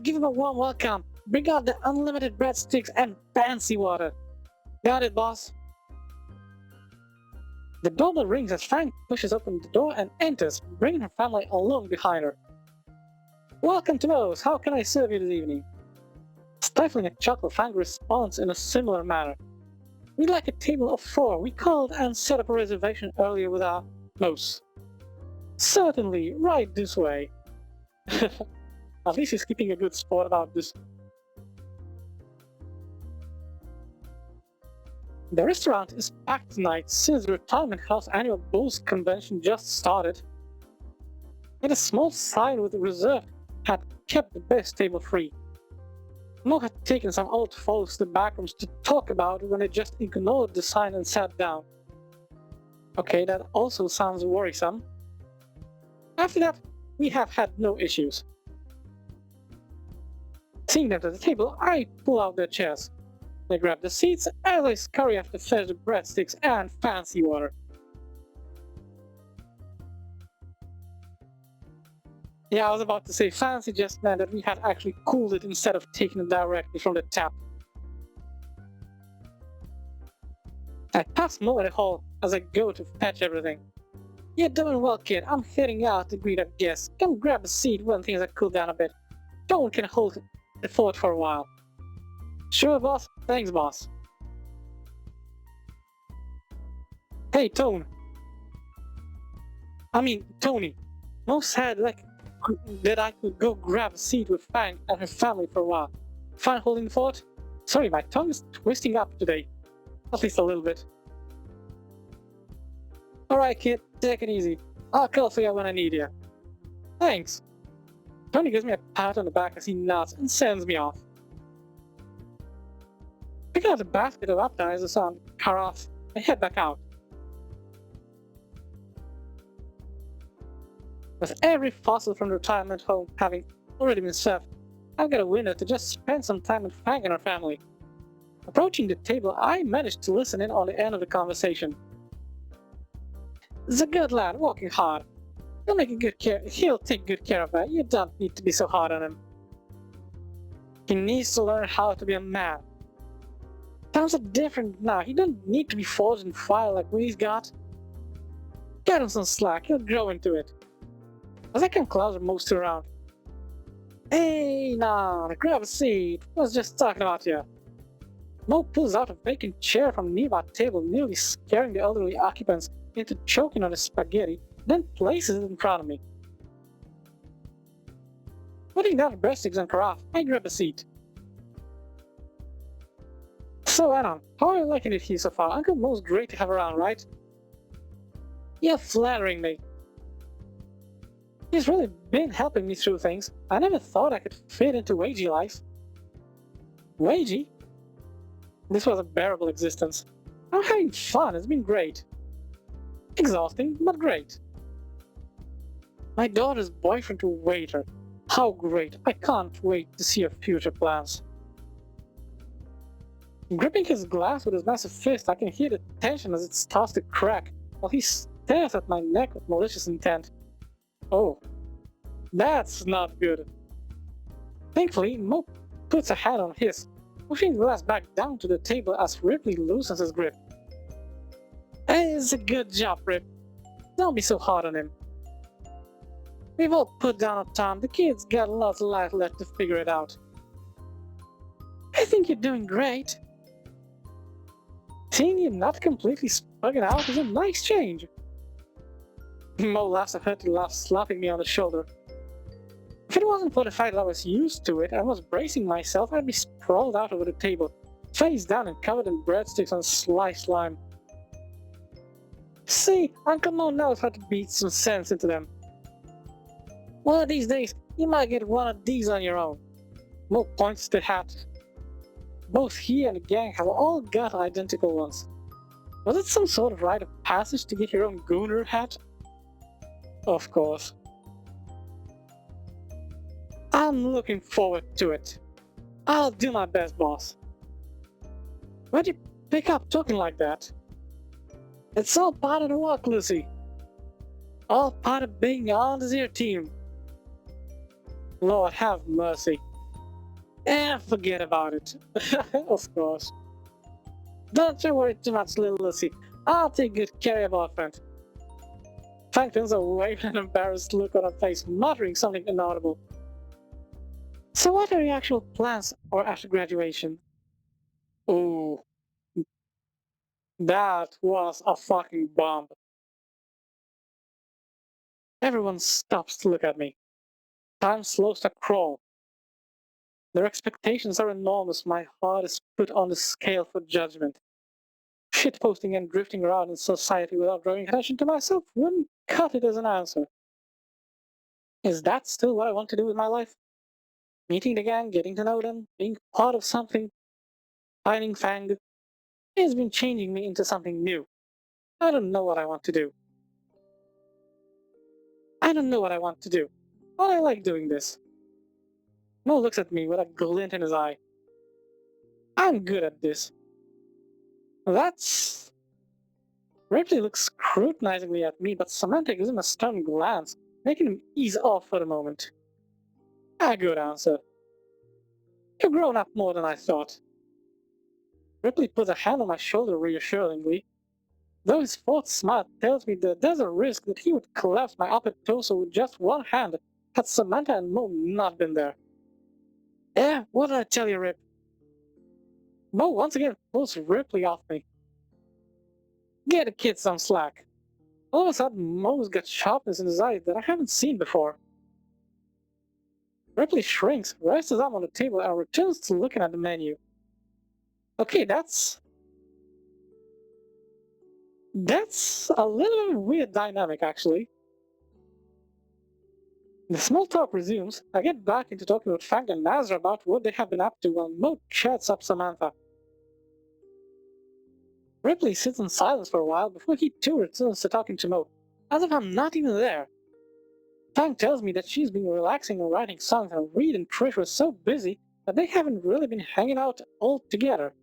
Give him a warm welcome. Bring out the unlimited breadsticks and fancy water. Got it, boss. The doorbell rings as Fang pushes open the door and enters, bringing her family along behind her. Welcome to Moe's. How can I serve you this evening? Stifling a chuckle, Fang responds in a similar manner. We'd like a table of 4. We called and set up a reservation earlier with our Moe's. Certainly, right this way. At least he's keeping a good sport about this. The restaurant is packed tonight since the Retirement House annual Bulls convention just started. And a small sign with a reserve had kept the best table free. Moe had taken some old folks to the backrooms to talk about when they just ignored the sign and sat down. Okay, that also sounds worrisome. After that, we have had no issues. Seeing them at the table, I pull out their chairs. They grab the seats as I scurry after fetch the breadsticks and fancy water. Yeah, I was about to say fancy just meant that we had actually cooled it instead of taking it directly from the tap. I pass Moe in the hall as I go to fetch everything. You're doing well, kid. I'm heading out to greet our guests. Come grab a seat when things are cooled down a bit. No one can hold the fort for a while. Sure, boss. Thanks, boss. Hey, Tony. Moe said that I could go grab a seat with Fang and her family for a while. Fine holding the fort? Sorry, my tongue is twisting up today. At least a little bit. Alright, kid. Take it easy. I'll call for you when I need you. Thanks. Tony gives me a pat on the back as he nods and sends me off. Picking up the basket of appetizers on the car off, I head back out. With every fossil from the retirement home having already been served, I've got a window to just spend some time with Fang and her family. Approaching the table, I managed to listen in on the end of the conversation. He's a good lad, working hard. He'll take good care of her. You don't need to be so hard on him. He needs to learn how to be a man. Times are different now. He doesn't need to be forged in fire like we've got. Get him some slack. He'll grow into it. As I come closer, Moe still around. Hey, now, grab a seat. I was just talking about you. Moe pulls out a vacant chair from a nearby table, nearly scaring the elderly occupants into choking on his spaghetti, then places it in front of me. Putting down the breadsticks and carafe, I grab a seat. So, Anna, how are you liking it here so far? Uncle Moe's great to have around, right? You're flattering me. He's really been helping me through things. I never thought I could fit into wagey life. Wagey? This was a bearable existence. I'm having fun, it's been great. Exhausting, but great. My daughter's boyfriend to waiter. How great, I can't wait to see her future plans. Gripping his glass with his massive fist, I can hear the tension as it starts to crack, while he stares at my neck with malicious intent. Oh, that's not good. Thankfully, Moe puts a hand on his, pushing the glass back down to the table as Ripley loosens his grip. It's a good job, Rip. Don't be so hard on him. We've all put down our time. The kid's got lots of life left to figure it out. I think you're doing great. Seeing you not completely spugging out is a nice change. Moe laughs a hearty laugh, slapping me on the shoulder. If it wasn't for the fact that I was used to it and was bracing myself, I'd be sprawled out over the table, face down and covered in breadsticks and sliced lime. See, Uncle Moe knows how to beat some sense into them. One of these days, you might get one of these on your own. Moe points to the hat. Both he and the gang have all got identical ones. Was it some sort of rite of passage to get your own Gooner hat? Of course. I'm looking forward to it. I'll do my best, boss. Why'd you pick up talking like that? It's all part of the work, Lucy. All part of being on the zero team. Lord have mercy. Forget about it. Of course. Don't you worry too much, little Lucy. I'll take good care of your boyfriend. Fang turns away with an embarrassed look on her face, muttering something inaudible. So what are your actual plans or after graduation? Ooh, that was a fucking bomb. Everyone stops to look at me. Time slows to crawl. Their expectations are enormous. My heart is put on the scale for judgment. Shitposting and drifting around in society without drawing attention to myself wouldn't cut it as an answer. Is that still what I want to do with my life? Meeting the gang, getting to know them, being part of something, finding Fang, has been changing me into something new. I don't know what I want to do. I don't know what I want to do, but I like doing this. Moe looks at me with a glint in his eye. I'm good at this. That's... Ripley looks scrutinizingly at me, but Samantha gives him a stern glance, making him ease off for the moment. A good answer. You've grown up more than I thought. Ripley puts a hand on my shoulder reassuringly, though his forced smile tells me that there's a risk that he would collapse my upper torso with just one hand had Samantha and Moe not been there. What did I tell you, Rip? Moe once again pulls Ripley off me. Get the kid some slack. All of a sudden, Moe's got sharpness in his eye that I haven't seen before. Ripley shrinks, rests his arm on the table, and returns to looking at the menu. Okay, that's a little weird dynamic, actually. The small talk resumes. I get back into talking with Fang and Nazra about what they have been up to while Moe chats up Samantha. Ripley sits in silence for a while before he too returns to talking to Moe, as if I'm not even there. Fang tells me that she's been relaxing and writing songs, and Reed and Trish were so busy that they haven't really been hanging out all together.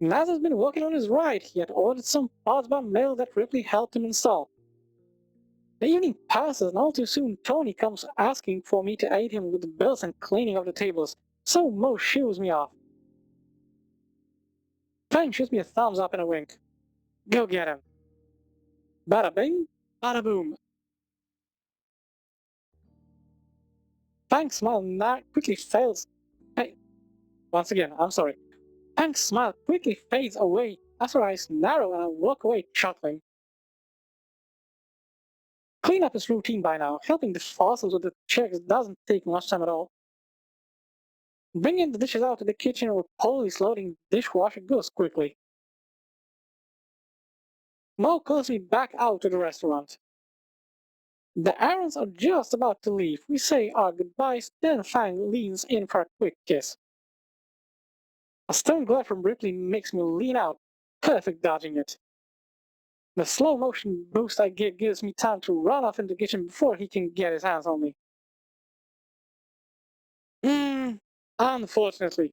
Nazar's been working on his ride. He had ordered some parts by mail that Ripley helped him install. The evening passes, and all too soon Tony comes asking for me to aid him with the bills and cleaning of the tables, so Moe shoos me off. Fang shoots me a thumbs up and a wink. Go get him. Bada bing, bada boom. Fang's smile quickly fails. Hey, once again, I'm sorry. Fang's smile quickly fades away as her eyes narrow and I walk away chuckling. Cleanup is routine by now. Helping the fossils with the checks doesn't take much time at all. Bringing the dishes out to the kitchen or police loading the dishwasher goes quickly. Moe calls me back out to the restaurant. The errands are just about to leave. We say our goodbyes, then Fang leans in for a quick kiss. A stern glare from Ripley makes me lean out, perfect dodging it. The slow motion boost I give gives me time to run off in the kitchen before he can get his hands on me. Unfortunately.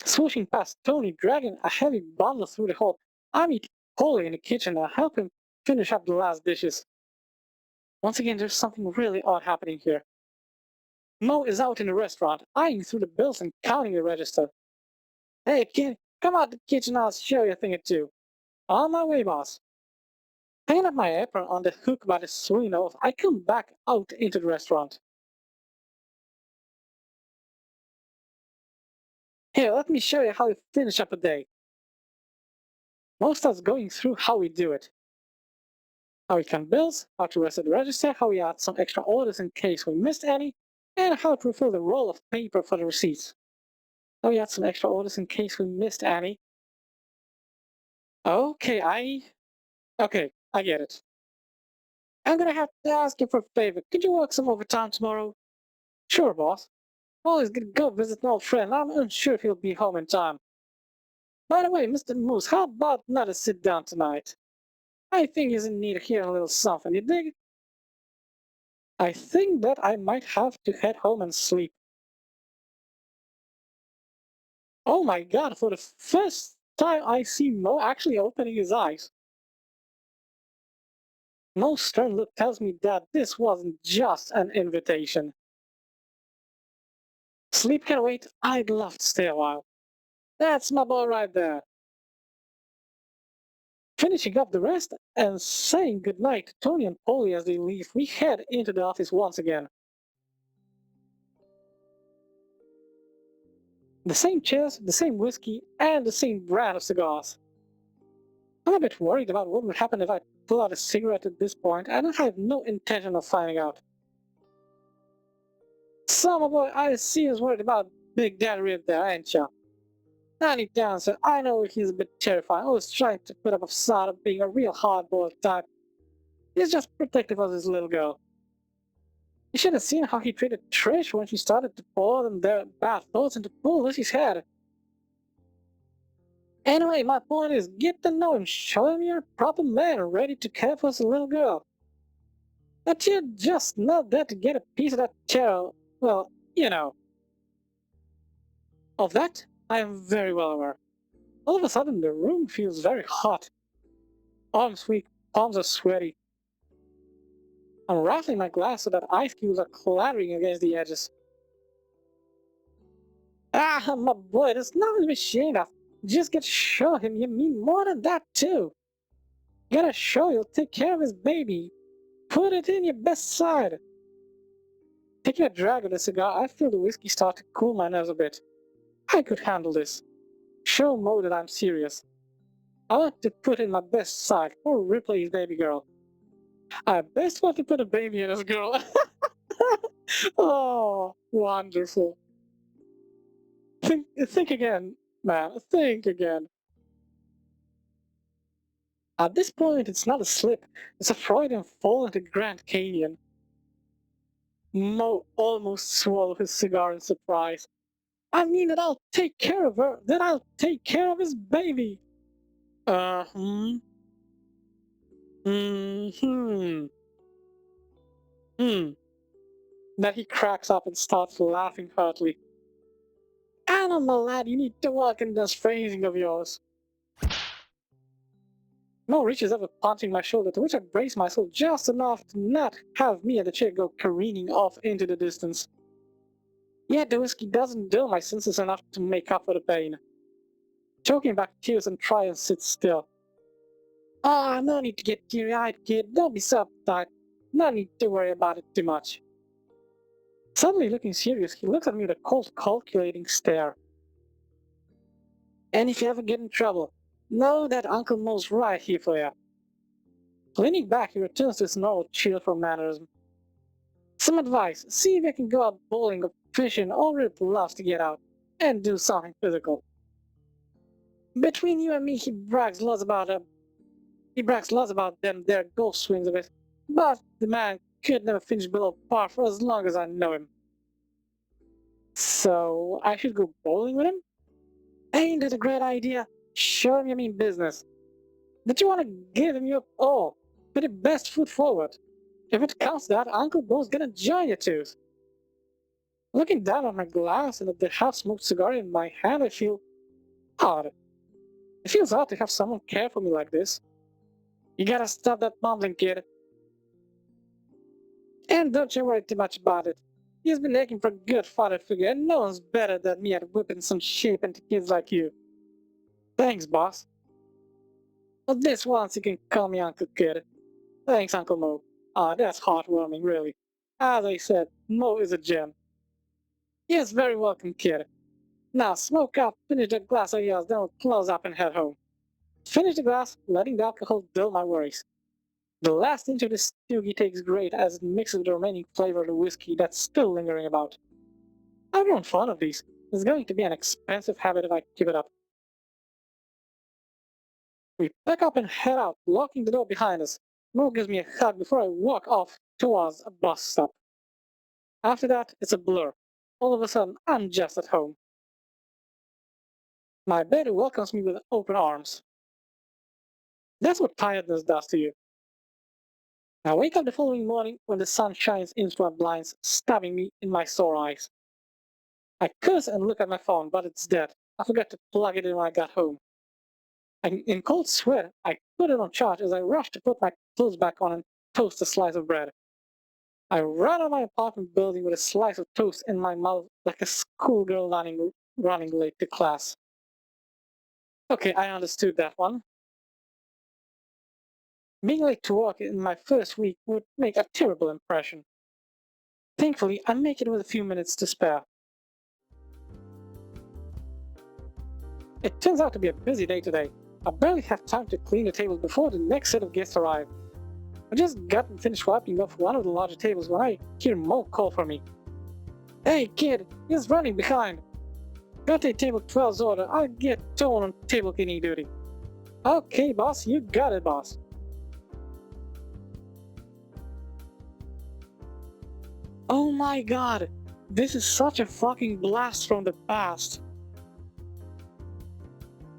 Swooshing past Tony, dragging a heavy bundle through the hall, I meet Polly in the kitchen and help him finish up the last dishes. Once again, there's something really odd happening here. Moe is out in the restaurant, eyeing through the bills and counting the register. Hey kid, come out the kitchen, I'll show you a thing or two. On my way, boss. Hanging up my apron on the hook by the swing nose, I come back out into the restaurant. Here, let me show you how we finish up a day. Moe starts going through how we do it. How we count bills, how to reset the register, how we add some extra orders in case we missed any, and how to refill the roll of paper for the receipts. How we add some extra orders in case we missed any. Okay, I get it. I'm gonna have to ask you for a favor. Could you work some overtime tomorrow? Sure, boss. Molly's gonna go visit an old friend. I'm unsure if he'll be home in time. By the way, Mr. Moose, how about another sit down tonight? I think he's in need of hearing a little something, you dig? I think that I might have to head home and sleep. Oh my god, for the first time I see Moe actually opening his eyes. Moe's stern look tells me that this wasn't just an invitation. Sleep can wait, I'd love to stay a while. That's my boy right there. Finishing up the rest and saying goodnight to Tony and Polly as they leave, we head into the office once again. The same chairs, the same whiskey, and the same brand of cigars. I'm a bit worried about what would happen if I pull out a cigarette at this point, and I have no intention of finding out. So, my boy, I see is worried about Big Daddy Rip there, ain't ya? I need to answer. I know he's a bit terrifying, always trying to put up a facade of being a real hardboiled type. He's just protective of his little girl. You should have seen how he treated Trish when she started to pour them their bad thoughts into poor Lucy's head. Anyway, my point is, get to know him, show him you're a proper man, ready to care for his little girl. But you're just not there to get a piece of that chair, well, you know. Of that, I am very well aware. All of a sudden, the room feels very hot. Arms weak, palms are sweaty. I'm rattling my glass so that ice cubes are clattering against the edges. Ah, my boy, there's nothing to be ashamed of. Just get to show him you mean more than that, too. You gotta show you'll take care of his baby. Put it in your best side. Taking a drag of the cigar, I feel the whiskey start to cool my nerves a bit. I could handle this. Show Moe that I'm serious. I want to put in my best side for Ripley's baby girl. I best want to put a baby in his girl. Oh, wonderful. Think again, man. Think again. At this point, it's not a slip. It's a Freudian fall into Grand Canyon. Moe almost swallowed his cigar in surprise. I mean that I'll take care of her, that I'll take care of his baby. Hmm. Hmm. Hmm. Then he cracks up and starts laughing heartily. Anna, my lad, you need to work in this phrasing of yours. Mo reaches over, punching my shoulder, to which I brace myself just enough to not have me and the chick go careening off into the distance. Yet the whiskey doesn't dull my senses enough to make up for the pain. Choking back tears and try and sit still. Ah, no need to get teary-eyed, kid. Don't be so uptight. No need to worry about it too much. Suddenly looking serious, he looks at me with a cold, calculating stare. And if you ever get in trouble, know that Uncle Moe's right here for you. Leaning back, he returns to his normal chill-for mannerism. Some advice: see if you can go out bowling or fishing, or Rip loves to get out and do something physical. Between you and me, he brags lots about them their golf swings of it, but the man could never finish below par for as long as I know him. So I should go bowling with him? Ain't that a great idea? Show him you mean business. That you want to give him your all, put your best foot forward. If it counts that, Uncle Moe's gonna join you too. Looking down on my glass and at the half-smoked cigar in my hand, I feel odd. It feels odd to have someone care for me like this. You gotta stop that mumbling, kid. And don't you worry too much about it. He's been aching for a good father figure, and no one's better than me at whipping some shape into kids like you. Thanks, boss. But this once you can call me Uncle Kid. Thanks, Uncle Moe. Ah, that's heartwarming, really. As I said, Moe is a gem. Yes, very welcome, kid. Now smoke up, finish that glass of yours, then we'll close up and head home. Finish the glass, letting the alcohol dull my worries. The last inch of the stoogie takes great as it mixes with the remaining flavor of the whiskey that's still lingering about. I've grown fond of these. It's going to be an expensive habit if I keep it up. We pack up and head out, locking the door behind us. Mo gives me a hug before I walk off towards a bus stop. After that, it's a blur. All of a sudden, I'm just at home. My bed welcomes me with open arms. That's what tiredness does to you. I wake up the following morning when the sun shines into my blinds, stabbing me in my sore eyes. I curse and look at my phone, but it's dead. I forgot to plug it in when I got home. In cold sweat, I put it on charge as I rush to put my clothes back on and toast a slice of bread. I run out of my apartment building with a slice of toast in my mouth like a schoolgirl running late to class. Okay, I understood that one. Being late to work in my first week would make a terrible impression. Thankfully, I make it with a few minutes to spare. It turns out to be a busy day today. I barely have time to clean the table before the next set of guests arrive. I just got finished wiping off one of the larger tables when I hear Moe call for me. Hey kid, he's running behind. Got a table 12's order, I'll get Tone on table cleaning duty. Okay boss, you got it boss. Oh my god, this is such a fucking blast from the past.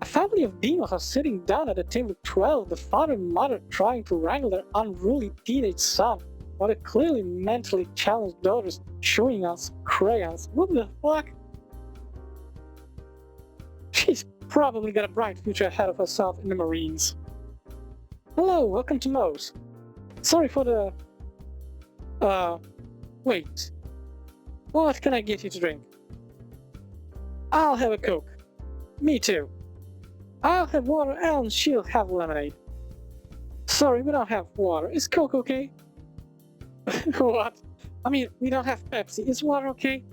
A family of demons are sitting down at the table 12, the father and mother trying to wrangle their unruly teenage son, while the clearly mentally challenged daughter's showing us crayons. What the fuck? She's probably got a bright future ahead of herself in the Marines. Hello, welcome to Moe's. Sorry for the... wait. What can I get you to drink? I'll have a Coke. Me too. I'll have water and she'll have lemonade. Sorry, we don't have water. Is Coke okay? What? I mean, we don't have Pepsi. Is water okay?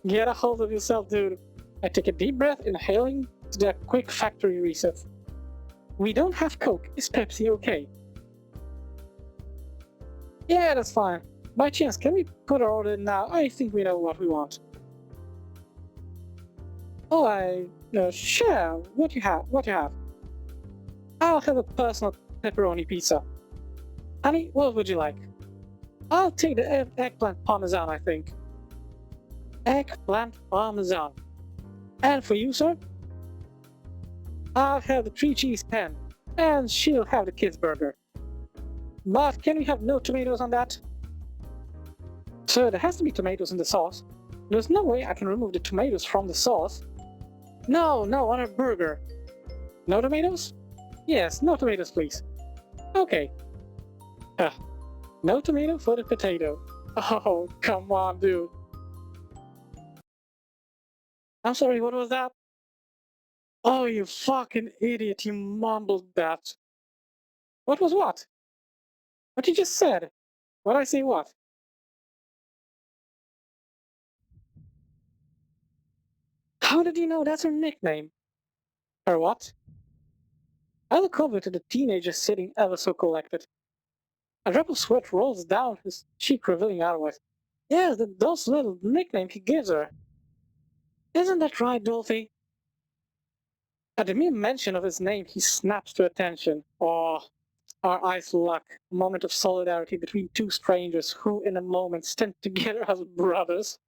Get a hold of yourself, dude. I take a deep breath, inhaling to the quick factory reset. We don't have Coke. Is Pepsi okay? Yeah, that's fine. By chance, can we put our order in now? I think we know what we want. Oh, sure. What you have? I'll have a personal pepperoni pizza. Honey, what would you like? I'll take the eggplant parmesan, I think. Eggplant parmesan. And for you, sir? I'll have the 3-cheese pan, and she'll have the kids burger. But can we have no tomatoes on that? Sir, there has to be tomatoes in the sauce. There's no way I can remove the tomatoes from the sauce. No, on a burger. No tomatoes? Yes, no tomatoes, please. Okay. No tomato for the potato. Oh, come on, dude. I'm sorry, what was that? Oh, you fucking idiot, you mumbled that. What was what? What you just said? What I say what? How did you know that's her nickname? Her what? I look over to the teenager sitting ever so collected. A drop of sweat rolls down his cheek, revealing otherwise. Yes, those little nickname he gives her. Isn't that right, Dolphy? At the mere mention of his name, he snaps to attention. Oh, our eyes lock. A moment of solidarity between two strangers who, in a moment, stand together as brothers.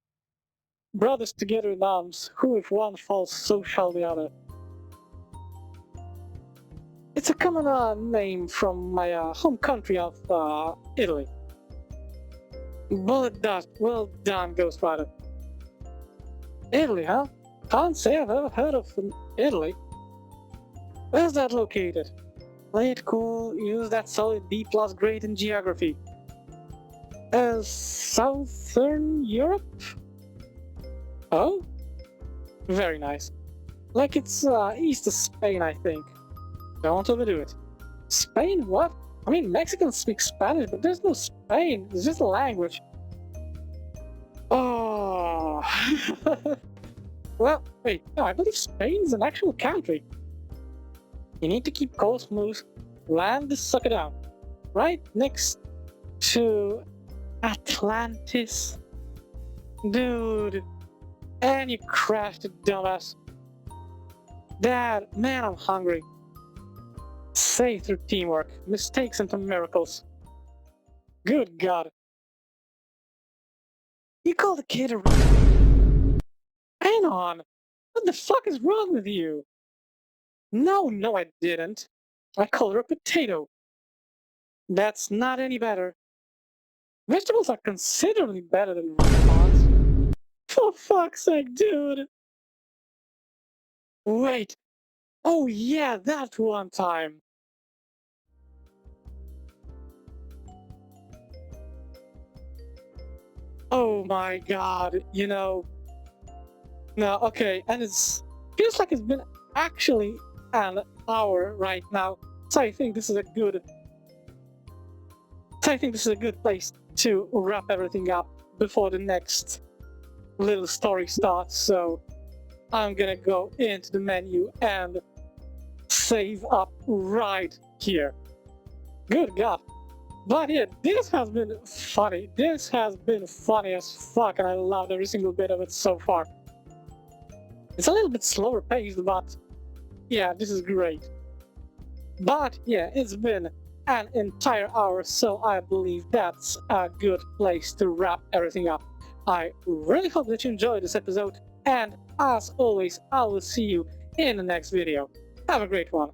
Brothers together in arms, who if one falls, so shall the other. It's a common name from my home country of Italy. Bullet dust. Well done, Ghost Rider. Italy, huh? Can't say I've ever heard of Italy. Where's that located? Play it cool, use that solid B+ grade in geography. Southern Europe? Oh? Very nice. Like it's east of Spain, I think. Don't overdo it. Spain? What? I mean, Mexicans speak Spanish, but there's no Spain. It's just a language. Oh. Well, wait, no, I believe Spain is an actual country. You need to keep course smooth, land this sucker down. Right next to Atlantis. Dude. And you crashed it, dumbass. Dad, man, I'm hungry. Say through teamwork, mistakes into miracles. Good God. You called the kid a... Hang on. What the fuck is wrong with you? No, I didn't. I call her a potato. That's not any better. Vegetables are considerably better than robots. For fuck's sake, dude! Wait. Oh yeah, that one time. Oh my god, No, okay, and it's feels like it's been actually an hour right now. So I think this is a good place to wrap everything up before the next little story starts. So I'm gonna go into the menu and save up right here. Good god. But yeah, this has been funny. This has been funny as fuck, and I loved every single bit of it so far. It's a little bit slower paced, but yeah, this is great. But yeah, it's been an entire hour, so I believe that's a good place to wrap everything up. I really hope that you enjoyed this episode, and as always, I will see you in the next video. Have a great one.